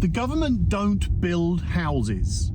the government don't build houses.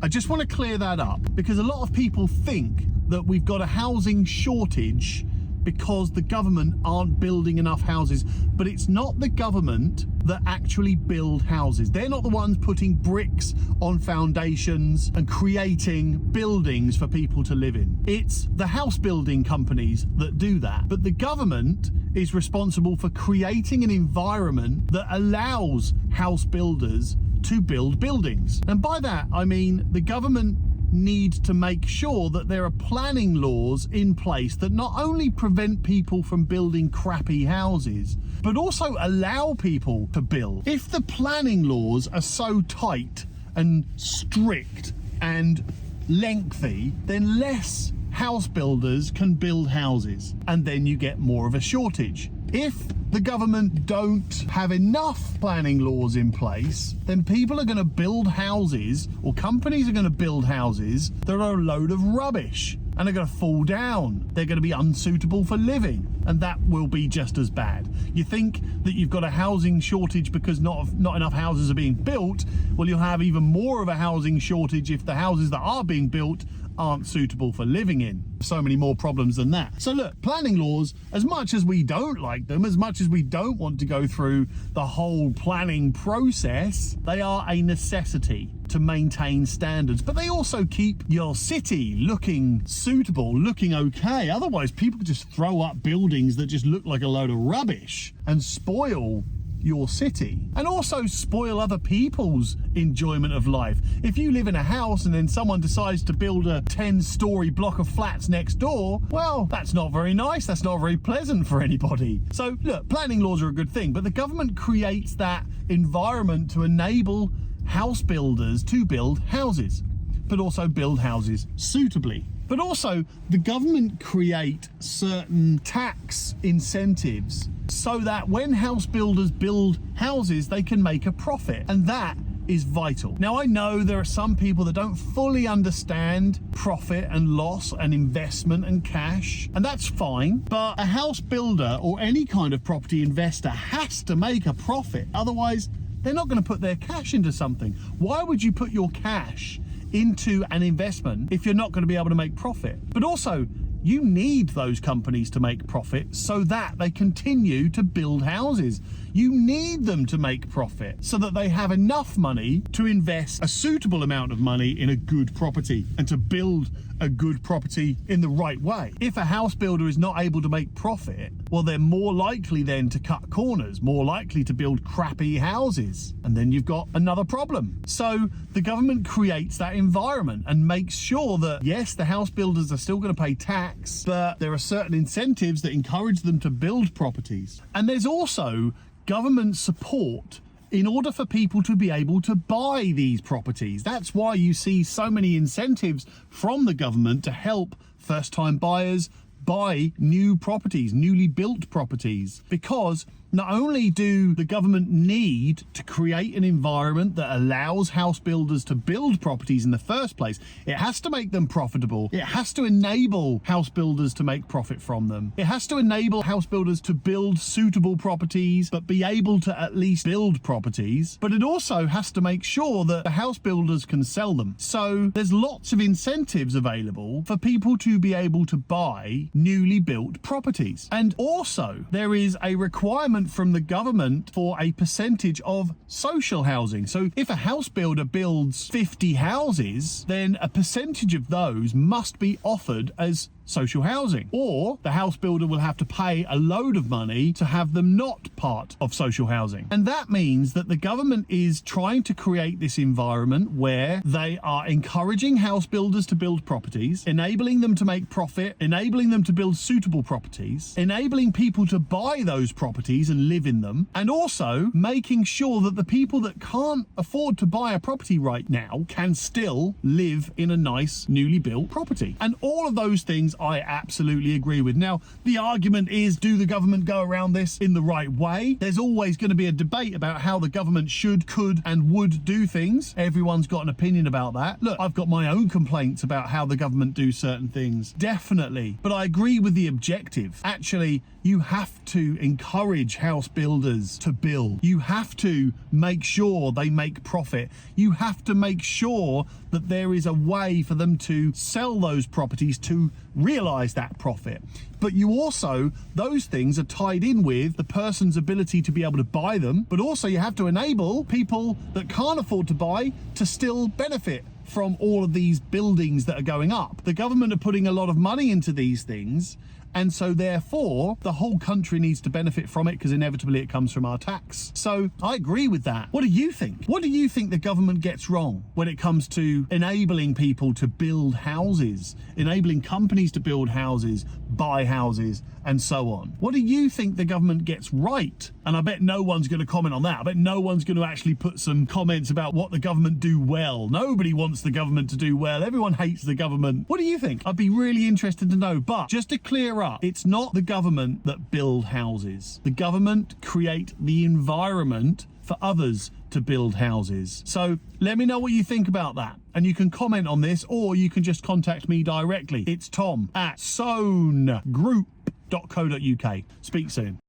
I just want to clear that up because a lot of people think that we've got a housing shortage because the government aren't building enough houses, but it's not the government that actually build houses. They're not the ones putting bricks on foundations and creating buildings for people to live in. It's the house building companies that do that. But the government is responsible for creating an environment that allows house builders to build buildings. And by that, I mean the government need to make sure that there are planning laws in place that not only prevent people from building crappy houses, but also allow people to build. If the planning laws are so tight and strict and lengthy, then less house builders can build houses, and then you get more of a shortage. If the government don't have enough planning laws in place, then people are going to build houses, or companies are going to build houses that are a load of rubbish and are going to fall down. They're going to be unsuitable for living, and that will be just as bad. You think that you've got a housing shortage because not enough houses are being built? Well, you'll have even more of a housing shortage if the houses that are being built aren't suitable for living in. So many more problems than that. So look, planning laws, as much as we don't like them, as much as we don't want to go through the whole planning process, they are a necessity to maintain standards, but they also keep your city looking suitable, looking okay. Otherwise, people just throw up buildings that just look like a load of rubbish and spoil your city, and also spoil other people's enjoyment of life. If you live in a house and then someone decides to build a 10-story block of flats next door, well, that's not very nice, that's not very pleasant for anybody. So look, planning laws are a good thing, but the government creates that environment to enable house builders to build houses, but also build houses suitably. But also, the government create certain tax incentives so that when house builders build houses, they can make a profit. And that is vital. Now, I know there are some people that don't fully understand profit and loss and investment and cash, and that's fine. But a house builder or any kind of property investor has to make a profit. Otherwise, they're not going to put their cash into something. Why would you put your cash into an investment if you're not going to be able to make profit? But also, you need those companies to make profit so that they continue to build houses. You need them to make profit so that they have enough money to invest a suitable amount of money in a good property and to build a good property in the right way. If a house builder is not able to make profit, well, they're more likely then to cut corners, more likely to build crappy houses, and then you've got another problem. So the government creates that environment and makes sure that, yes, the house builders are still going to pay tax, but there are certain incentives that encourage them to build properties. And there's also government support in order for people to be able to buy these properties. That's why you see so many incentives from the government to help first-time buyers buy new properties, newly built properties, because not only do the government need to create an environment that allows house builders to build properties in the first place, it has to make them profitable. It has to enable house builders to make profit from them. It has to enable house builders to build suitable properties, but be able to at least build properties. But it also has to make sure that the house builders can sell them. So there's lots of incentives available for people to be able to buy newly built properties. And also there is a requirement from the government for a percentage of social housing. So if a house builder builds 50 houses, then a percentage of those must be offered as social housing, or the house builder will have to pay a load of money to have them not part of social housing. And that means that the government is trying to create this environment where they are encouraging house builders to build properties, enabling them to make profit, enabling them to build suitable properties, enabling people to buy those properties properties and live in them, and also making sure that the people that can't afford to buy a property right now can still live in a nice newly built property. And all of those things I absolutely agree with. Now, the argument is, do the government go around this in the right way? There's always going to be a debate about how the government should, could, and would do things. Everyone's got an opinion about that. Look, I've got my own complaints about how the government do certain things, definitely. But I agree with the objective. Actually, you have to encourage house builders to build. You have to make sure they make profit. You have to make sure that there is a way for them to sell those properties to realize that profit. But you also, those things are tied in with the person's ability to be able to buy them, but also you have to enable people that can't afford to buy to still benefit from all of these buildings that are going up. The government are putting a lot of money into these things, and so therefore the whole country needs to benefit from it, because inevitably it comes from our tax. So I agree with that. What do you think? What do you think the government gets wrong when it comes to enabling people to build houses, enabling companies to build houses, buy houses, and so on? What do you think the government gets right? And I bet no one's going to comment on that. I bet no one's going to actually put some comments about what the government do well. Nobody wants the government to do well. Everyone hates the government. What do you think? I'd be really interested to know. But just to clear up, it's not the government that build houses. The government create the environment for others to build houses. So let me know what you think about that. And you can comment on this, or you can just contact me directly. It's Tom at soanegroup.co.uk. Speak soon.